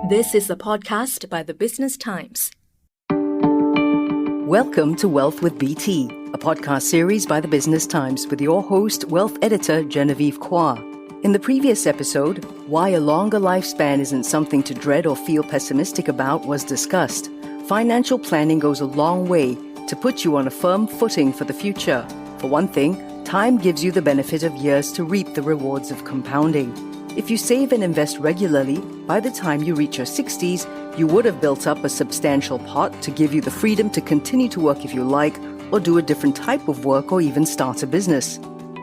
This is a podcast by the Business Times. Welcome to Wealth with BT, a podcast series by the Business Times with your host, wealth editor Genevieve Cua. In the previous episode, why a longer lifespan isn't something to dread or feel pessimistic about was discussed. Financial planning goes a long way to put you on a firm footing for the future. For one thing, time gives you the benefit of years to reap the rewards of compounding. If you save and invest regularly, by the time you reach your 60s, you would have built up a substantial pot to give you the freedom to continue to work if you like, or do a different type of work, or even start a business.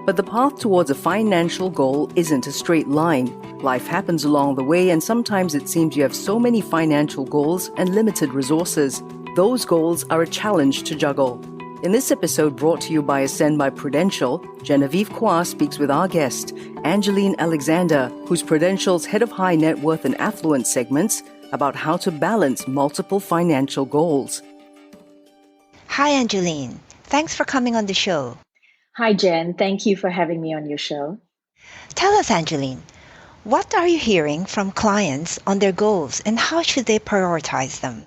But the path towards a financial goal isn't a straight line. Life happens along the way, and sometimes it seems you have so many financial goals and limited resources. Those goals are a challenge to juggle. In this episode brought to you by Ascend by Prudential, Genevieve Cua speaks with our guest, Angeline Alexander, who's Prudential's head of high net worth and affluent segments, about how to balance multiple financial goals. Hi, Angeline. Thanks for coming on the show. Hi, Jen. Thank you for having me on your show. Tell us, Angeline, what are you hearing from clients on their goals and how should they prioritize them?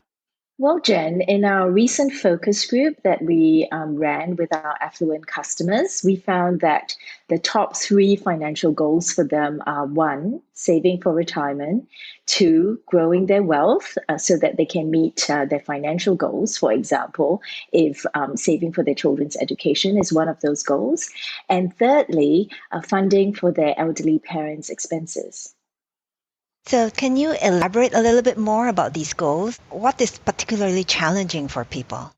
Well, Jen, in our recent focus group that we ran with our affluent customers, we found that the top 3 financial goals for them are 1, saving for retirement, 2, growing their wealth so that they can meet their financial goals. For example, if saving for their children's education is one of those goals. And thirdly, funding for their elderly parents' expenses. So can you elaborate a little bit more about these goals? What is particularly challenging for people?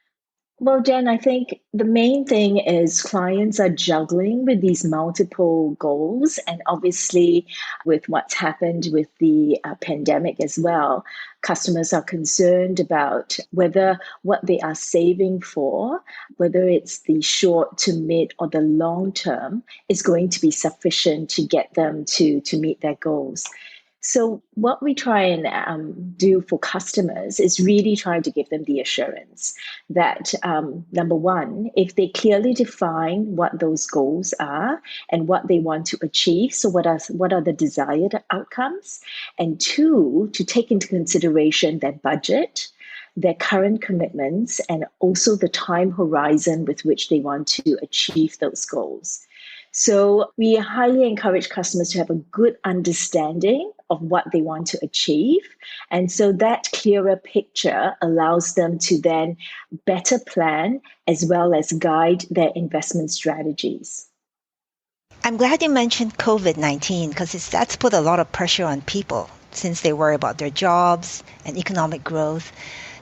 Well, Jen, I think the main thing is clients are juggling with these multiple goals. And obviously, with what's happened with the pandemic as well, customers are concerned about whether what they are saving for, whether it's the short to mid or the long term, is going to be sufficient to get them to meet their goals. So what we try and do for customers is really try to give them the assurance that, number one, if they clearly define what those goals are and what they want to achieve, so what are the desired outcomes, and 2, to take into consideration their budget, their current commitments, and also the time horizon with which they want to achieve those goals. So we highly encourage customers to have a good understanding of what they want to achieve. And so that clearer picture allows them to then better plan as well as guide their investment strategies. I'm glad you mentioned COVID-19 because that's put a lot of pressure on people since they worry about their jobs and economic growth.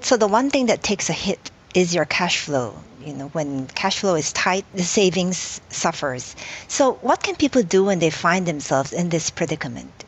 So the one thing that takes a hit is your cash flow. When cash flow is tight, the savings suffers. So what can people do when they find themselves in this predicament?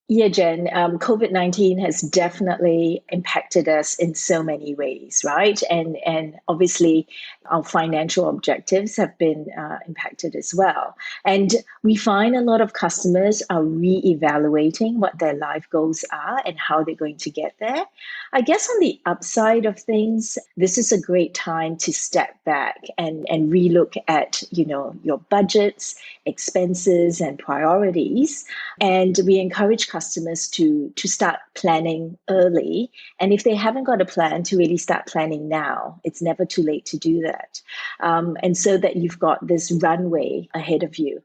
Yeah, Jen, COVID-19 has definitely impacted us in so many ways, right? And obviously, our financial objectives have been impacted as well. And we find a lot of customers are re-evaluating what their life goals are and how they're going to get there. I guess on the upside of things, this is a great time to step back and relook at, your budgets, expenses, and priorities. And we encourage customers to start planning early. And if they haven't got a plan, to really start planning now. It's never too late to do that. And so that you've got this runway ahead of you.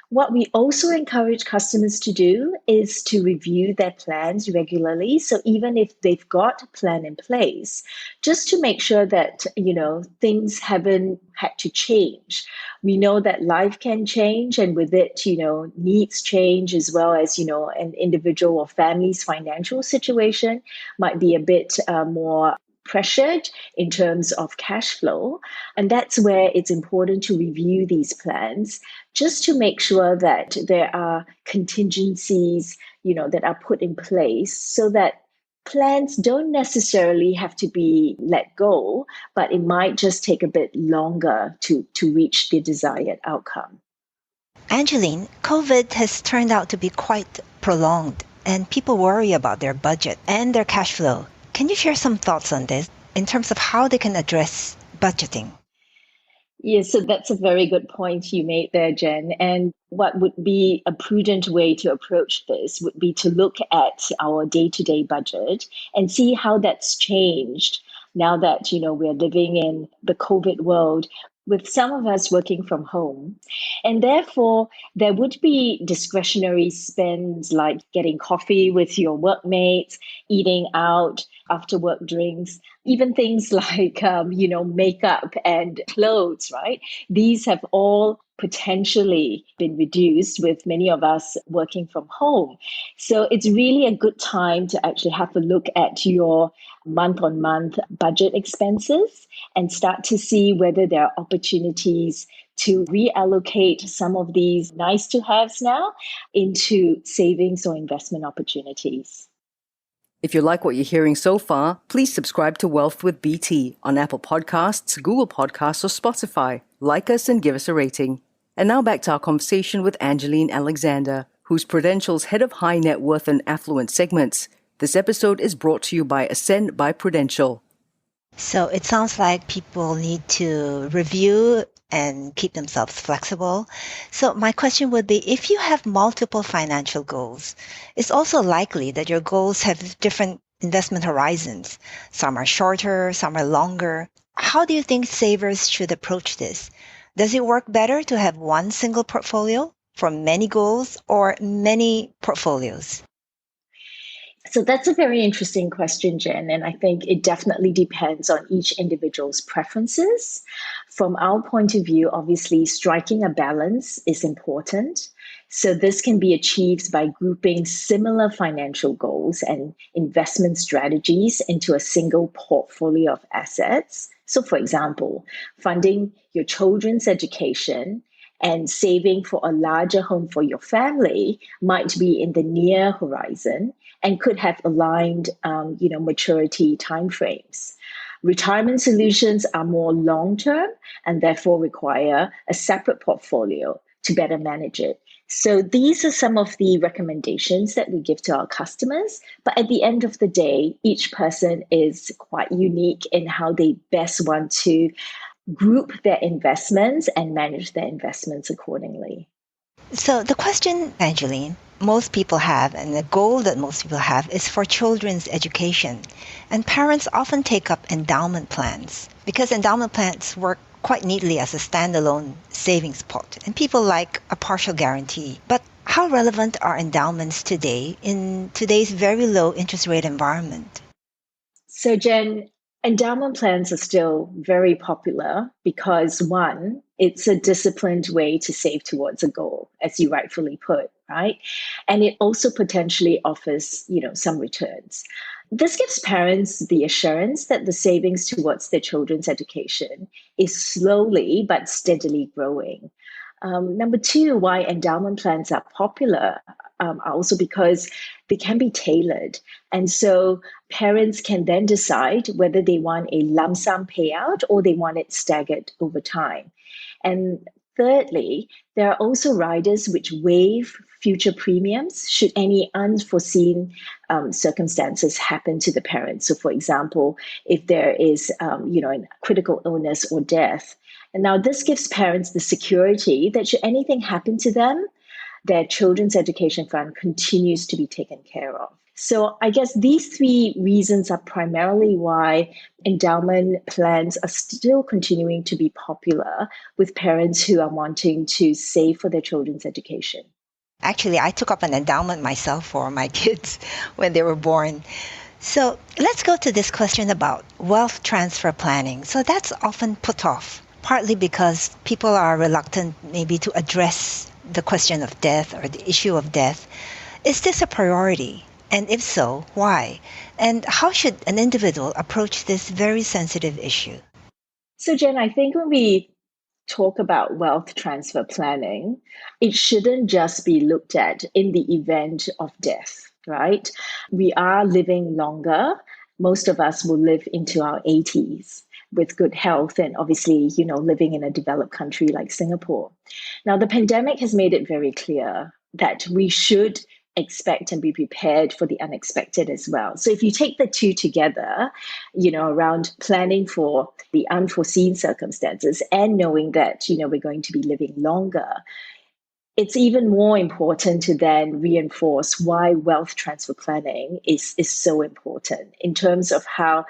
What we also encourage customers to do is to review their plans regularly. So even if they've got a plan in place, just to make sure that, things haven't had to change. We know that life can change, and with it, needs change, as well as, an individual or family's financial situation might be a bit more pressured in terms of cash flow. And that's where it's important to review these plans just to make sure that there are contingencies, that are put in place so that plans don't necessarily have to be let go, but it might just take a bit longer to reach the desired outcome. Angeline, COVID has turned out to be quite prolonged and people worry about their budget and their cash flow. Can you share some thoughts on this in terms of how they can address budgeting? Yes, so that's a very good point you made there, Jen. And what would be a prudent way to approach this would be to look at our day-to-day budget and see how that's changed now that, we're living in the COVID world, with some of us working from home. And therefore, there would be discretionary spends like getting coffee with your workmates, eating out, after work drinks, even things like, makeup and clothes, right? These have all potentially been reduced with many of us working from home. So it's really a good time to actually have a look at your month on month budget expenses and start to see whether there are opportunities to reallocate some of these nice to haves now into savings or investment opportunities. If you like what you're hearing so far, please subscribe to Wealth with BT on Apple Podcasts, Google Podcasts, or Spotify. Like us and give us a rating. And now back to our conversation with Angeline Alexander, who's Prudential's head of high net worth and affluent segments. This episode is brought to you by Ascend by Prudential. So it sounds like people need to review and keep themselves flexible. So my question would be, if you have multiple financial goals, it's also likely that your goals have different investment horizons. Some are shorter, some are longer. How do you think savers should approach this? Does it work better to have one single portfolio for many goals or many portfolios? So that's a very interesting question, Jen. And I think it definitely depends on each individual's preferences. From our point of view, obviously, striking a balance is important. So this can be achieved by grouping similar financial goals and investment strategies into a single portfolio of assets. So, for example, funding your children's education and saving for a larger home for your family might be in the near horizon and could have aligned, maturity timeframes. Retirement solutions are more long-term and therefore require a separate portfolio to better manage it. So these are some of the recommendations that we give to our customers. But at the end of the day, each person is quite unique in how they best want to group their investments and manage their investments accordingly. So the question, Angeline, most people have, and the goal that most people have, is for children's education. And parents often take up endowment plans because endowment plans work quite neatly as a standalone savings pot, and people like a partial guarantee. But how relevant are endowments today in today's very low interest rate environment? So, Jen, endowment plans are still very popular because, one, it's a disciplined way to save towards a goal, as you rightfully put, right? And it also potentially offers, some returns. This gives parents the assurance that the savings towards their children's education is slowly but steadily growing. Number two, why endowment plans are popular are also because they can be tailored. And so parents can then decide whether they want a lump sum payout or they want it staggered over time. And thirdly, there are also riders which waive future premiums should any unforeseen circumstances happen to the parents. So, for example, if there is, a critical illness or death. And now this gives parents the security that should anything happen to them, their children's education fund continues to be taken care of. So I guess these three reasons are primarily why endowment plans are still continuing to be popular with parents who are wanting to save for their children's education. Actually, I took up an endowment myself for my kids when they were born. So let's go to this question about wealth transfer planning. So that's often put off, partly because people are reluctant maybe to address the question of death or the issue of death. Is this a priority? And if so, why? And how should an individual approach this very sensitive issue? So, Jen, I think when we talk about wealth transfer planning, it shouldn't just be looked at in the event of death, right? We are living longer. Most of us will live into our 80s with good health and obviously, living in a developed country like Singapore. Now, the pandemic has made it very clear that we should expect and be prepared for the unexpected as well. So if you take the two together, around planning for the unforeseen circumstances and knowing that, we're going to be living longer, it's even more important to then reinforce why wealth transfer planning is so important in terms of how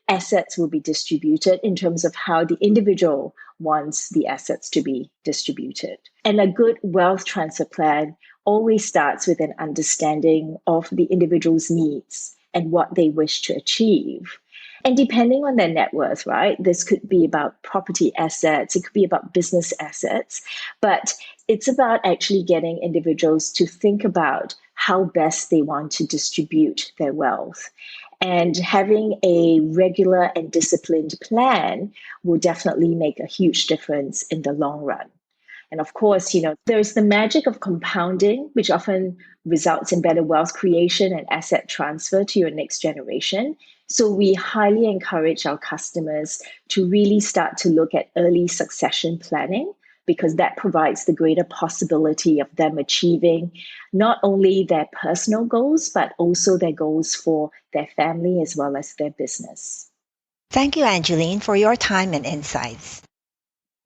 assets will be distributed, in terms of how the individual wants the assets to be distributed. And a good wealth transfer plan always starts with an understanding of the individual's needs and what they wish to achieve. And depending on their net worth, right, this could be about property assets, it could be about business assets, but it's about actually getting individuals to think about how best they want to distribute their wealth. And having a regular and disciplined plan will definitely make a huge difference in the long run. And of course, there's the magic of compounding, which often results in better wealth creation and asset transfer to your next generation. So we highly encourage our customers to really start to look at early succession planning, because that provides the greater possibility of them achieving not only their personal goals, but also their goals for their family as well as their business. Thank you, Angeline, for your time and insights.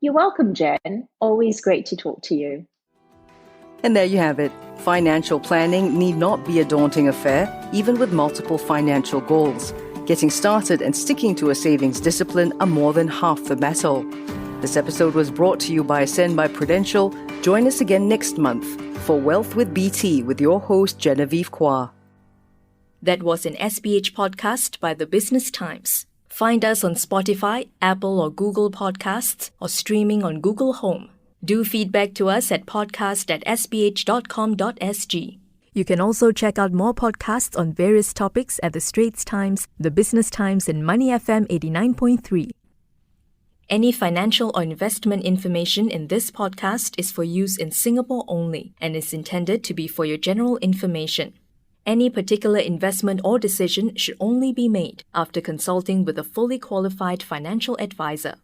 You're welcome, Jen. Always great to talk to you. And there you have it. Financial planning need not be a daunting affair, even with multiple financial goals. Getting started and sticking to a savings discipline are more than half the battle. This episode was brought to you by Ascend by Prudential. Join us again next month for Wealth with BT with your host, Genevieve Cua. That was an SBH podcast by the Business Times. Find us on Spotify, Apple or Google Podcasts, or streaming on Google Home. Do feedback to us at podcast@sbh.com.sg. You can also check out more podcasts on various topics at The Straits Times, The Business Times, and Money FM 89.3. Any financial or investment information in this podcast is for use in Singapore only and is intended to be for your general information. Any particular investment or decision should only be made after consulting with a fully qualified financial advisor.